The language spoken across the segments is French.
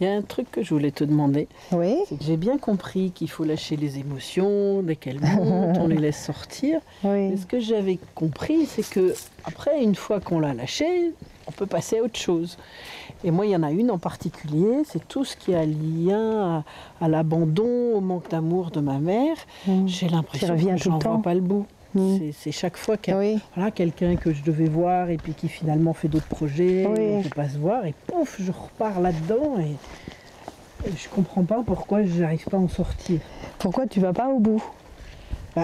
Il y a un truc que je voulais te demander. Oui. C'est que j'ai bien compris qu'il faut lâcher les émotions, dès qu'elles montent, on les laisse sortir. Oui. Mais ce que j'avais compris, c'est que après, une fois qu'on l'a lâché, on peut passer à autre chose. Et moi, il y en a une en particulier, c'est tout ce qui a lien à l'abandon, au manque d'amour de ma mère. J'ai l'impression que je n'en vois pas le bout. C'est chaque fois qu'il y a voilà, quelqu'un que je devais voir et puis qui finalement fait d'autres projets, on ne peut pas se voir, et pouf, je repars là-dedans et je ne comprends pas pourquoi je n'arrive pas à en sortir. Pourquoi tu ne vas pas au bout?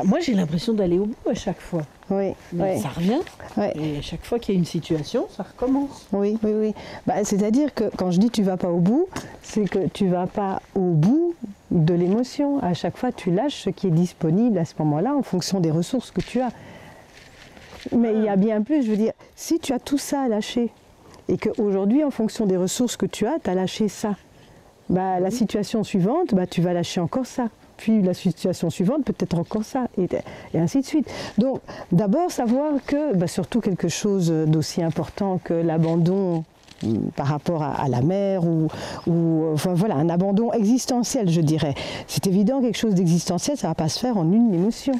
Moi, j'ai l'impression d'aller au bout à chaque fois. Oui. Mais ça revient. Et à chaque fois qu'il y a une situation, ça recommence. Oui. C'est-à-dire que quand je dis tu ne vas pas au bout, c'est que tu ne vas pas au bout de l'émotion. À chaque fois, tu lâches ce qui est disponible à ce moment-là en fonction des ressources que tu as. Mais il y a bien plus, je veux dire, si tu as tout ça à lâcher et qu'aujourd'hui, en fonction des ressources que tu as lâché ça, la situation suivante, tu vas lâcher encore ça. Puis la situation suivante, peut-être encore ça, et ainsi de suite. Donc, d'abord, savoir que, surtout quelque chose d'aussi important que l'abandon par rapport à la mère, enfin, voilà, un abandon existentiel, je dirais. C'est évident, quelque chose d'existentiel, ça ne va pas se faire en une émotion.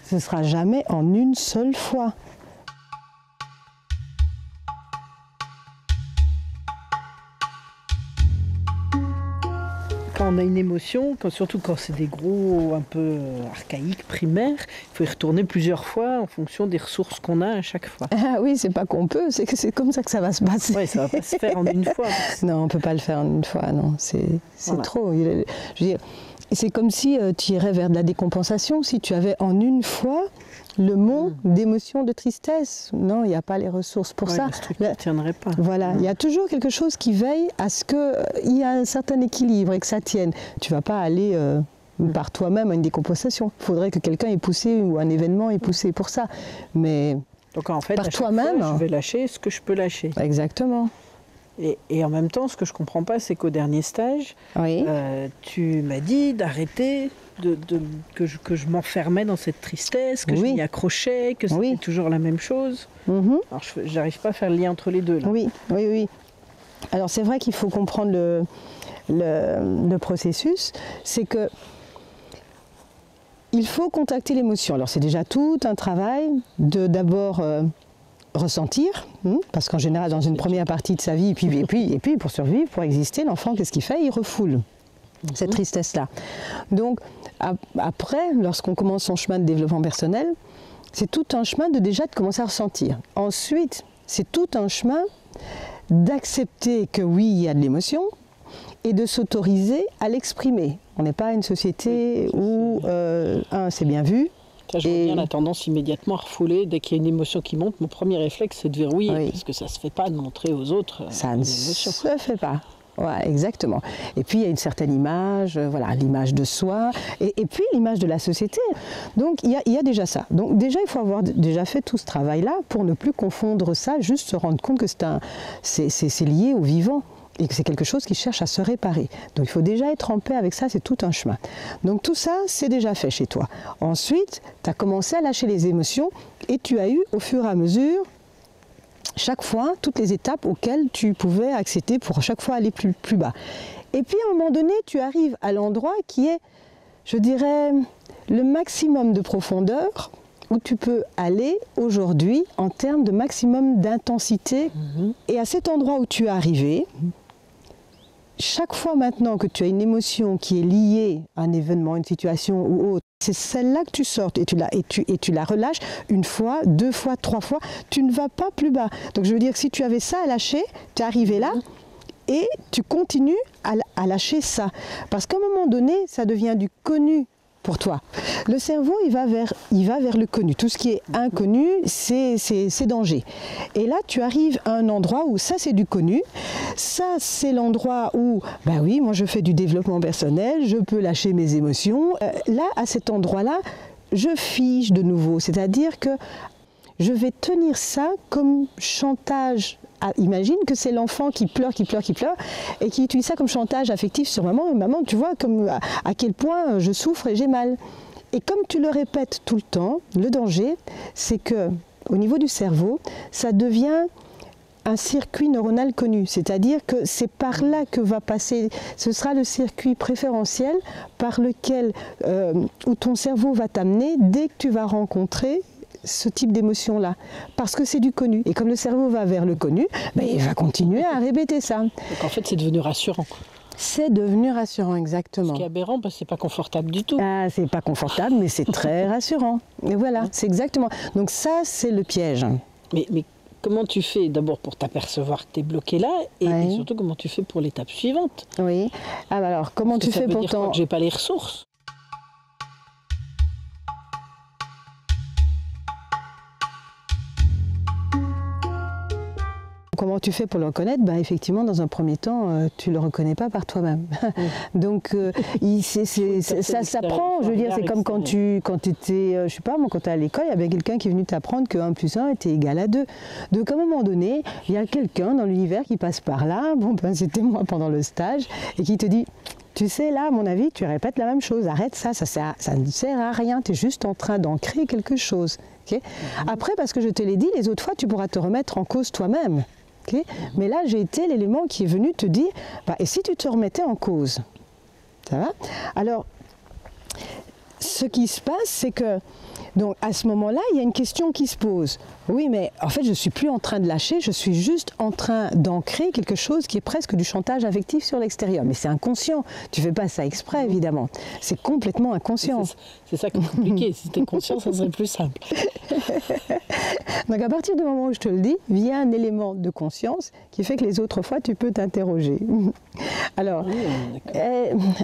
Ce ne sera jamais en une seule fois. Quand on a une émotion, surtout quand c'est des gros un peu archaïques, primaires, il faut y retourner plusieurs fois en fonction des ressources qu'on a à chaque fois. Ah oui, c'est pas qu'on peut, c'est que c'est comme ça que ça va se passer. Oui, ça va pas se faire en une fois. Non, on peut pas le faire en une fois, non, c'est trop. Je veux dire, c'est comme si tu irais vers de la décompensation, si tu avais en une fois le mont d'émotions, de tristesse. Non, il n'y a pas les ressources pour ça. La structure ne tiendrait pas. Voilà, il y a toujours quelque chose qui veille à ce qu'il y ait un certain équilibre et que ça tienne. Tu ne vas pas aller par toi-même à une décompensation. Il faudrait que quelqu'un ait poussé ou un événement ait poussé pour ça. Mais donc en fait, par à chaque toi-même, fois, je vais lâcher ce que je peux lâcher. Exactement. Et en même temps, ce que je ne comprends pas, c'est qu'au dernier stage, tu m'as dit d'arrêter, que je m'enfermais dans cette tristesse, que je m'y accrochais, que c'était toujours la même chose. Alors, je n'arrive pas à faire le lien entre les deux. Là. Oui. Alors, c'est vrai qu'il faut comprendre le processus. C'est que il faut contacter l'émotion. Alors, c'est déjà tout un travail de d'abord ressentir, parce qu'en général, dans une première partie de sa vie, et puis pour survivre, pour exister, l'enfant, qu'est-ce qu'il fait? Il refoule cette tristesse-là. Donc, après, lorsqu'on commence son chemin de développement personnel, c'est tout un chemin de commencer à ressentir. Ensuite, c'est tout un chemin d'accepter que oui, il y a de l'émotion, et de s'autoriser à l'exprimer. On n'est pas une société où, c'est bien vu. Ça, je vois bien la tendance immédiatement à refouler. Dès qu'il y a une émotion qui monte, mon premier réflexe, c'est de verrouiller, parce que ça ne se fait pas de montrer aux autres ça ne se fait pas. Ouais, exactement. Et puis il y a une certaine image, l'image de soi, et puis l'image de la société. Donc il y a déjà ça. Donc déjà il faut avoir déjà fait tout ce travail-là pour ne plus confondre ça, juste se rendre compte que c'est lié au vivant. Et que c'est quelque chose qui cherche à se réparer. Donc il faut déjà être en paix avec ça, c'est tout un chemin. Donc tout ça, c'est déjà fait chez toi. Ensuite, tu as commencé à lâcher les émotions et tu as eu au fur et à mesure, chaque fois, toutes les étapes auxquelles tu pouvais accéder pour chaque fois aller plus bas. Et puis à un moment donné, tu arrives à l'endroit qui est, je dirais, le maximum de profondeur où tu peux aller aujourd'hui en termes de maximum d'intensité. Et à cet endroit où tu es arrivé, chaque fois maintenant que tu as une émotion qui est liée à un événement, une situation ou autre, c'est celle-là que tu sortes et tu la relâches une fois, deux fois, trois fois, tu ne vas pas plus bas. Donc je veux dire que si tu avais ça à lâcher, tu es arrivé là et tu continues à lâcher ça. Parce qu'à un moment donné, ça devient du connu pour toi. Le cerveau, il va vers le connu. Tout ce qui est inconnu, c'est danger. Et là, tu arrives à un endroit où ça, c'est du connu. Ça, c'est l'endroit où, oui, moi, je fais du développement personnel, je peux lâcher mes émotions. Là, à cet endroit-là, je fige de nouveau. C'est-à-dire que je vais tenir ça comme chantage. Imagine que c'est l'enfant qui pleure et qui utilise ça comme chantage affectif sur maman. Maman, tu vois comme à quel point je souffre et j'ai mal. Et comme tu le répètes tout le temps, le danger, c'est que au niveau du cerveau, ça devient un circuit neuronal connu, c'est-à-dire que c'est par là que va passer, ce sera le circuit préférentiel par lequel, où ton cerveau va t'amener dès que tu vas rencontrer ce type d'émotion-là, parce que c'est du connu. Et comme le cerveau va vers le connu, ben, il va continuer à répéter ça. Donc en fait, c'est devenu rassurant. C'est devenu rassurant, exactement. Ce qui est aberrant, parce que c'est pas confortable du tout. Ah, c'est pas confortable, mais c'est très rassurant. Et voilà, c'est exactement. Donc ça, c'est le piège. Mais comment tu fais d'abord pour t'apercevoir que tu es bloqué là, et surtout comment tu fais pour l'étape suivante? Oui. Alors, comment tu fais pour dire quoi, que j'ai pas les ressources? Comment tu fais pour le reconnaître? Ben, effectivement, dans un premier temps, tu ne le reconnais pas par toi-même. Donc, ça s'apprend. Je veux dire, c'est comme quand tu étais, je sais pas, quand tu es à l'école, il y avait quelqu'un qui est venu t'apprendre que 1 plus 1 était égal à 2. Donc, à un moment donné, il y a quelqu'un dans l'univers qui passe par là, bon, ben, c'était moi pendant le stage, et qui te dit, tu sais, là, à mon avis, tu répètes la même chose. Arrête ça, ça ne sert à rien. Tu es juste en train d'en créer quelque chose. Okay? Après, parce que je te l'ai dit, les autres fois, tu pourras te remettre en cause toi-même. Okay? Mais là, j'ai été l'élément qui est venu te dire, bah, et si tu te remettais en cause? Ça va? Alors, ce qui se passe, c'est que, donc, à ce moment-là, il y a une question qui se pose. Oui, mais en fait, je ne suis plus en train de lâcher, je suis juste en train d'ancrer quelque chose qui est presque du chantage affectif sur l'extérieur. Mais c'est inconscient, tu ne fais pas ça exprès, évidemment. C'est complètement inconscient. C'est ça qui est compliqué, si tu es conscient, ça serait plus simple. Donc à partir du moment où je te le dis, vient un élément de conscience qui fait que les autres fois, tu peux t'interroger. Alors,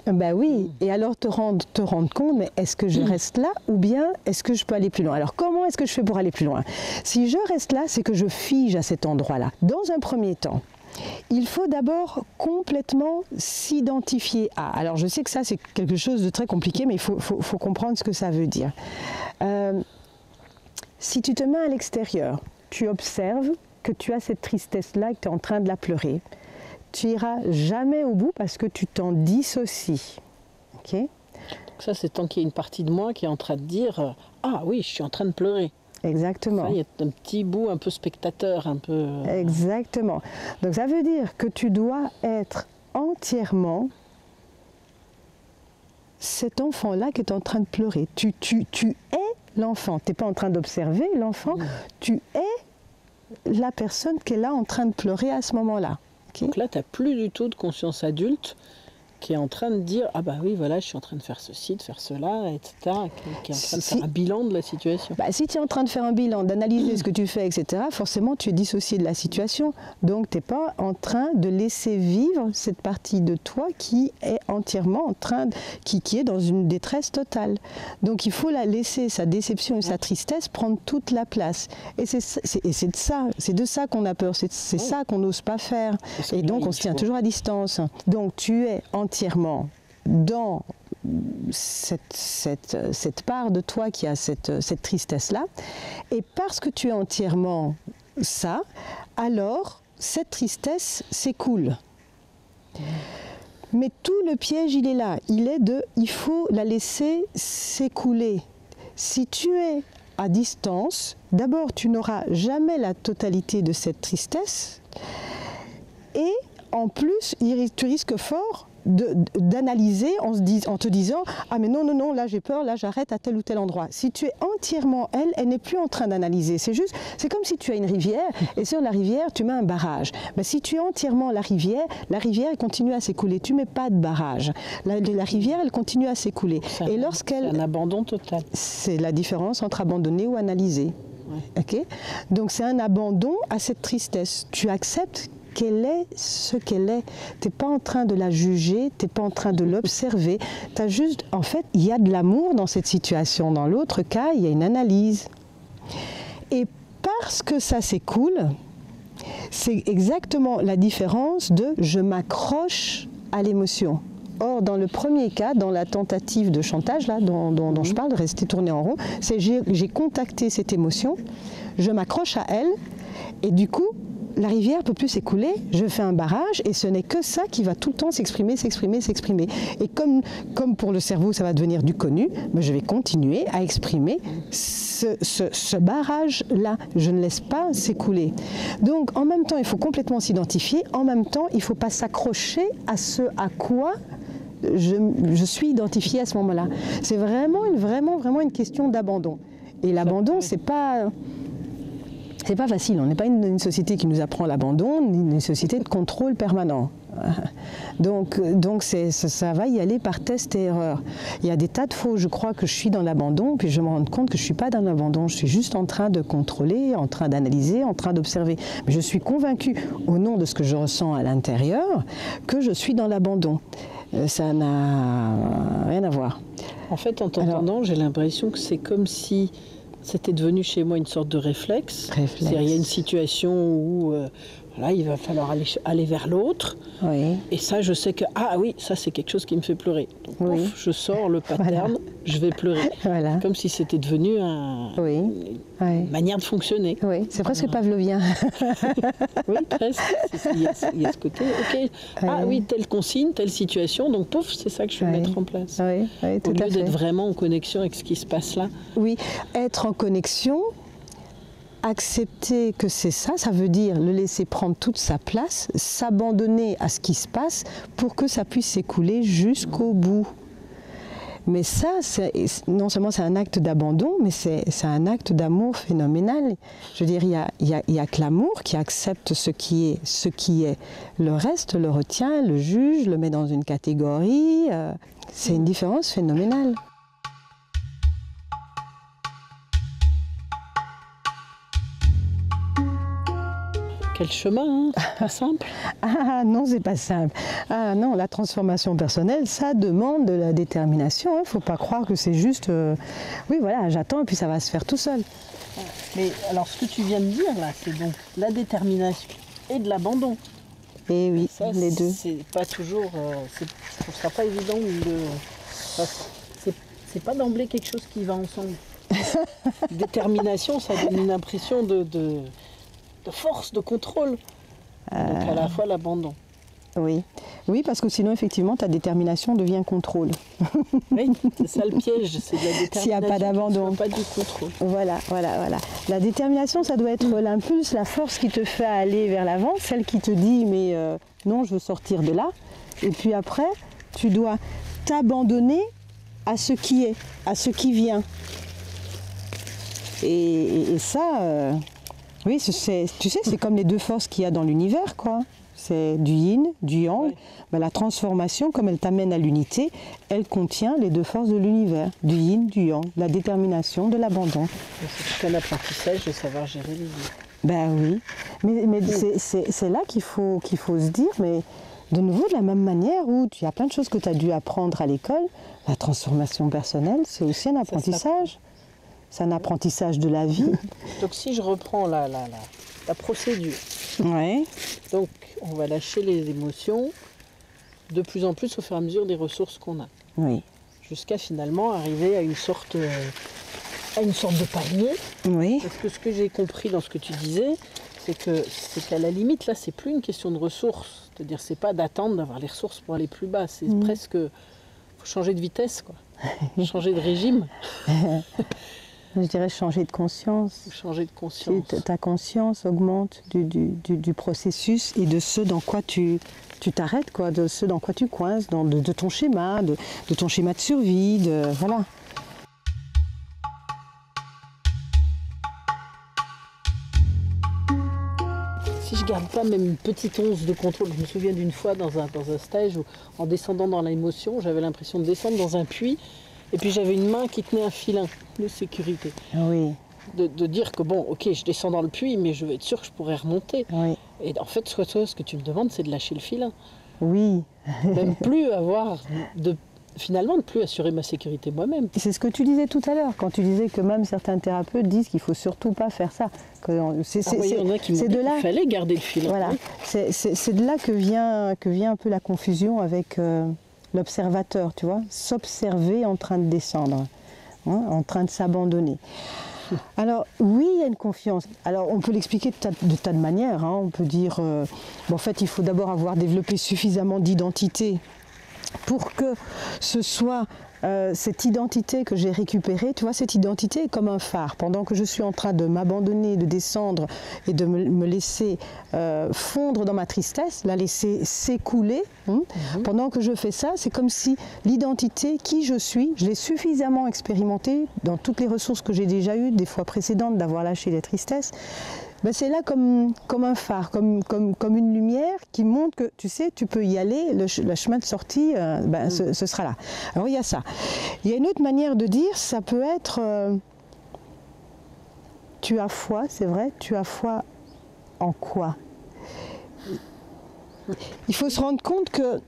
ben oui, et alors te rendre compte, mais est-ce que je reste là ou bien est-ce que je peux aller plus loin? Alors comment est-ce que je fais pour aller plus loin? Si je reste là, c'est que je fige à cet endroit-là. Dans un premier temps, il faut d'abord complètement s'identifier à. Alors je sais que ça c'est quelque chose de très compliqué, mais il faut comprendre ce que ça veut dire. Si tu te mets à l'extérieur, tu observes que tu as cette tristesse-là et que tu es en train de la pleurer, tu n'iras jamais au bout parce que tu t'en dissocies. Okay? Donc ça, c'est tant qu'il y a une partie de moi qui est en train de dire « Ah oui, je suis en train de pleurer ». Exactement. Il y a un petit bout un peu spectateur, un peu... Exactement. Donc ça veut dire que tu dois être entièrement cet enfant-là qui est en train de pleurer. Tu es l'enfant. Tu n'es pas en train d'observer l'enfant, tu es la personne qui est là en train de pleurer à ce moment-là. Okay? Donc là, tu n'as plus du tout de conscience adulte qui est en train de dire « Ah bah oui, voilà, je suis en train de faire ceci, de faire cela, etc. » qui est en train de faire un bilan de la situation. Bah, si tu es en train de faire un bilan, d'analyser ce que tu fais, etc., forcément, tu es dissocié de la situation. Donc, tu n'es pas en train de laisser vivre cette partie de toi qui est entièrement en train, qui est dans une détresse totale. Donc, il faut la laisser, sa déception et sa tristesse, prendre toute la place. Et c'est de ça qu'on a peur, c'est ça qu'on n'ose pas faire. Et donc, on se tient toujours à distance. Donc, tu es entièrement dans cette part de toi qui a cette tristesse-là, et parce que tu es entièrement ça, alors cette tristesse s'écoule. Mais tout le piège, il est là, il faut la laisser s'écouler. Si tu es à distance, d'abord tu n'auras jamais la totalité de cette tristesse, et en plus, tu risques fort d'analyser en te disant « Ah mais non, non, non, là j'ai peur, là j'arrête à tel ou tel endroit ». Si tu es entièrement elle n'est plus en train d'analyser. C'est comme si tu as une rivière et sur la rivière tu mets un barrage. Ben, si tu es entièrement la rivière elle continue à s'écouler. Tu ne mets pas de barrage. La rivière, elle continue à s'écouler. Et lorsqu'elle... C'est un abandon total. C'est la différence entre abandonner ou analyser. Ouais. Okay? Donc c'est un abandon à cette tristesse. Tu acceptes qu'elle est ce qu'elle est. Tu n'es pas en train de la juger, tu n'es pas en train de l'observer. Tu as juste, en fait, il y a de l'amour dans cette situation. Dans l'autre cas, il y a une analyse. Et parce que ça s'écoule, c'est exactement la différence de je m'accroche à l'émotion. Or, dans le premier cas, dans la tentative de chantage là, dont je parle, de rester tourné en rond, c'est j'ai contacté cette émotion, je m'accroche à elle, et du coup, la rivière ne peut plus s'écouler, je fais un barrage et ce n'est que ça qui va tout le temps s'exprimer, s'exprimer, s'exprimer. Et comme pour le cerveau, ça va devenir du connu, ben je vais continuer à exprimer ce barrage-là. Je ne laisse pas s'écouler. Donc en même temps, il faut complètement s'identifier, en même temps, il ne faut pas s'accrocher à ce à quoi je suis identifiée à ce moment-là. C'est vraiment une question d'abandon. Et l'abandon, c'est pas facile. On n'est pas une société qui nous apprend l'abandon, ni une société de contrôle permanent. Donc ça va y aller par test et erreur. Il y a des tas de fois où je crois que je suis dans l'abandon, puis je me rends compte que je ne suis pas dans l'abandon. Je suis juste en train de contrôler, en train d'analyser, en train d'observer. Mais je suis convaincue, au nom de ce que je ressens à l'intérieur, que je suis dans l'abandon. Ça n'a rien à voir. En fait, en t'entendant, j'ai l'impression que c'est comme si c'était devenu chez moi une sorte de réflexe. C'est-à-dire, il y a une situation où là, il va falloir aller vers l'autre. Oui. Et ça, je sais que, ah oui, ça c'est quelque chose qui me fait pleurer. Donc, Oui. ouf, je sors le pattern, Voilà. je vais pleurer. Voilà. Comme si c'était devenu Oui. une manière de fonctionner. Oui, c'est presque pavlovien. Oui, presque. Il y a ce côté, ok, ah oui, telle consigne, telle situation, donc pouf, c'est ça que je vais mettre en place. Oui, oui, tout Au à lieu fait. d'être vraiment en connexion avec ce qui se passe là. Oui, être en connexion, accepter que c'est ça, ça veut dire le laisser prendre toute sa place, s'abandonner à ce qui se passe pour que ça puisse s'écouler jusqu'au bout. Mais ça, non seulement c'est un acte d'abandon, mais c'est un acte d'amour phénoménal. Je veux dire, il y a que l'amour qui accepte ce qui est. Le reste le retient, le juge, le met dans une catégorie. C'est une différence phénoménale. Quel chemin, hein, pas simple. Ah non, c'est pas simple. Ah non, la transformation personnelle, ça demande de la détermination. Il ne faut pas croire que c'est juste, oui voilà, j'attends et puis ça va se faire tout seul. Mais alors ce que tu viens de dire là, c'est donc la détermination et de l'abandon. Et oui, Ça, les deux. C'est pas toujours, je trouve ça pas évident c'est pas d'emblée quelque chose qui va ensemble. Détermination, ça donne une impression de force, de contrôle. Donc à la fois l'abandon. Oui. Oui, parce que sinon, effectivement, ta détermination devient contrôle. Oui, c'est ça le piège, c'est de la détermination. S'il n'y a pas d'abandon. Pas du contrôle. Voilà. La détermination, ça doit être l'impulse, la force qui te fait aller vers l'avant, celle qui te dit, mais non, je veux sortir de là. Et puis après, tu dois t'abandonner à ce qui est, à ce qui vient. Et ça, oui, tu sais, c'est comme les deux forces qu'il y a dans l'univers, quoi. C'est du yin, du yang. Oui. Ben, la transformation, comme elle t'amène à l'unité, elle contient les deux forces de l'univers, du yin, du yang, la détermination, de l'abandon. C'est tout un apprentissage de savoir gérer les deux. Ben oui, mais c'est là qu'il faut se dire, mais de nouveau de la même manière où il y a plein de choses que tu as dû apprendre à l'école, la transformation personnelle, c'est aussi un apprentissage. C'est un apprentissage de la vie. Donc si je reprends la procédure, Ouais. donc on va lâcher les émotions de plus en plus au fur et à mesure des ressources qu'on a, Oui. jusqu'à finalement arriver à une sorte de panier. Oui. Parce que ce que j'ai compris dans ce que tu disais, c'est qu'à la limite là, c'est plus une question de ressources. C'est-à-dire, c'est pas d'attendre d'avoir les ressources pour aller plus bas. C'est presque, faut changer de vitesse, quoi. Changer de régime. Je dirais changer de conscience. Changer de conscience. Ta conscience augmente du processus et de ce dans quoi tu t'arrêtes, quoi, de ce dans quoi tu coinces, de ton schéma, de ton schéma de survie, voilà. Si je garde pas même une petite once de contrôle, je me souviens d'une fois dans un stage où, en descendant dans l'émotion, j'avais l'impression de descendre dans un puits et puis j'avais une main qui tenait un filin de sécurité. Oui. De dire que bon, ok, je descends dans le puits, mais je vais être sûr que je pourrai remonter. Oui. Et en fait, ce que tu me demandes, c'est de lâcher le filin. Oui. Même plus finalement, ne plus assurer ma sécurité moi-même. C'est ce que tu disais tout à l'heure, quand tu disais que même certains thérapeutes disent qu'il ne faut surtout pas faire ça. Il y en a qui m'ont dit qu'il fallait garder le filin. Voilà, c'est de là que vient un peu la confusion avec l'observateur, tu vois, s'observer en train de descendre, hein, en train de s'abandonner. Alors oui, il y a une confiance. Alors on peut l'expliquer de tas de manières. Hein. On peut dire, en fait, il faut d'abord avoir développé suffisamment d'identité pour que ce soit cette identité que j'ai récupérée. Tu vois, cette identité est comme un phare. Pendant que je suis en train de m'abandonner, de descendre et de me laisser fondre dans ma tristesse, la laisser s'écouler, pendant que je fais ça, c'est comme si l'identité, qui je suis, je l'ai suffisamment expérimentée dans toutes les ressources que j'ai déjà eues, des fois précédentes, d'avoir lâché les tristesses. Ben c'est là comme un phare, comme une lumière qui montre que, tu sais, tu peux y aller, le chemin de sortie, ce sera là. Alors il y a ça. Il y a une autre manière de dire, ça peut être, tu as foi, c'est vrai, tu as foi en quoi? Il faut se rendre compte que,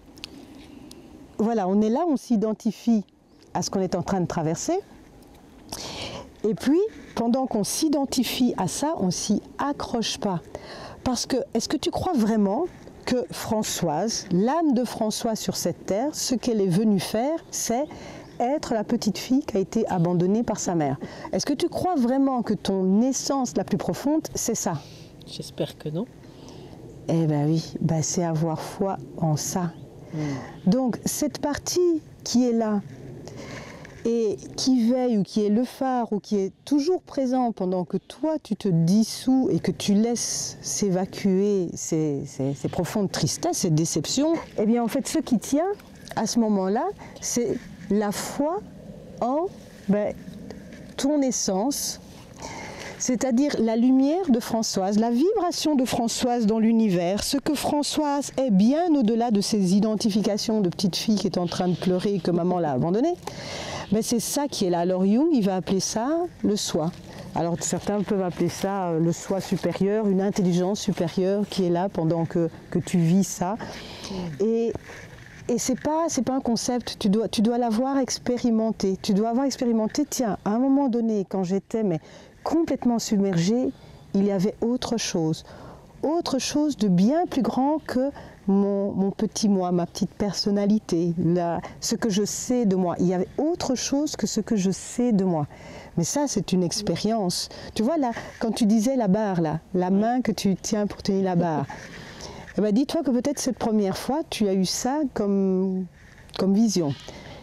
voilà, on est là, on s'identifie à ce qu'on est en train de traverser, et puis, pendant qu'on s'identifie à ça, on ne s'y accroche pas. Parce que, est-ce que tu crois vraiment que Françoise, l'âme de Françoise sur cette terre, ce qu'elle est venue faire, c'est être la petite fille qui a été abandonnée par sa mère? Est-ce que tu crois vraiment que ton essence la plus profonde, c'est ça? J'espère que non. Eh bien oui, c'est avoir foi en ça. Donc, cette partie qui est là, et qui veille ou qui est le phare ou qui est toujours présent pendant que toi tu te dissous et que tu laisses s'évacuer ces profondes tristesses, ces déceptions, eh bien en fait ce qui tient à ce moment-là, c'est la foi en ton essence, c'est-à-dire la lumière de Françoise, la vibration de Françoise dans l'univers, ce que Françoise est bien au-delà de ses identifications de petite fille qui est en train de pleurer et que maman l'a abandonnée. C'est ça qui est là. Alors Jung, il va appeler ça le soi. Alors certains peuvent appeler ça le soi supérieur, une intelligence supérieure qui est là pendant que tu vis ça. Et c'est pas un concept, tu dois l'avoir expérimenté. Tu dois avoir expérimenté, tiens, à un moment donné, quand j'étais complètement submergée, il y avait autre chose de bien plus grand que mon petit moi, ma petite personnalité, ce que je sais de moi. Il y avait autre chose que ce que je sais de moi. Mais ça, c'est une expérience. Tu vois, là, quand tu disais la barre, là, la main que tu tiens pour tenir la barre, dis-toi que peut-être cette première fois, tu as eu ça comme vision.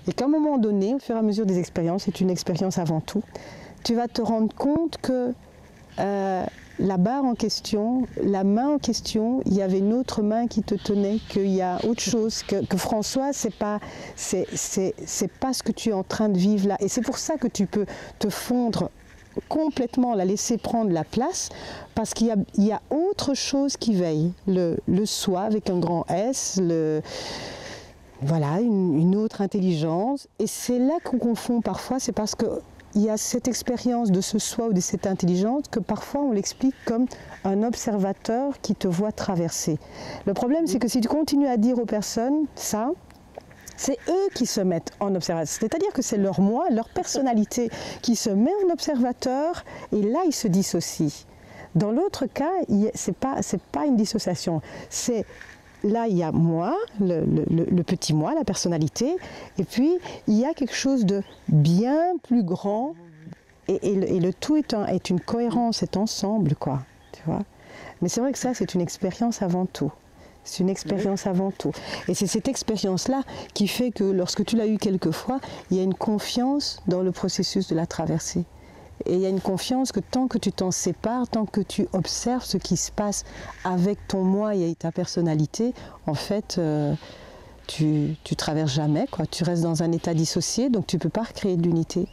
Et qu'à un moment donné, au fur et à mesure des expériences, c'est une expérience avant tout, tu vas te rendre compte que la barre en question, la main en question, il y avait une autre main qui te tenait, qu'il y a autre chose, que François, c'est pas ce que tu es en train de vivre là. Et c'est pour ça que tu peux te fondre complètement, la laisser prendre la place, parce qu'il y a autre chose qui veille, le soi avec un grand S, voilà, une autre intelligence. Et c'est là qu'on confond parfois, c'est parce que il y a cette expérience de ce soi ou de cette intelligence que parfois on l'explique comme un observateur qui te voit traverser. Le problème, c'est que si tu continues à dire aux personnes ça, c'est eux qui se mettent en observateur. C'est-à-dire que c'est leur moi, leur personnalité qui se met en observateur et là, ils se dissocient. Dans l'autre cas, c'est pas une dissociation. Là, il y a moi, le petit moi, la personnalité, et puis il y a quelque chose de bien plus grand, et le tout est une cohérence, cet ensemble, quoi, tu vois. Mais c'est vrai que ça, c'est une expérience avant tout. C'est une expérience avant tout. Et c'est cette expérience-là qui fait que lorsque tu l'as eue quelques fois, il y a une confiance dans le processus de la traversée. Et il y a une confiance que tant que tu t'en sépares, tant que tu observes ce qui se passe avec ton moi et ta personnalité, en fait, tu traverses jamais, quoi. Tu restes dans un état dissocié, donc tu ne peux pas recréer de l'unité.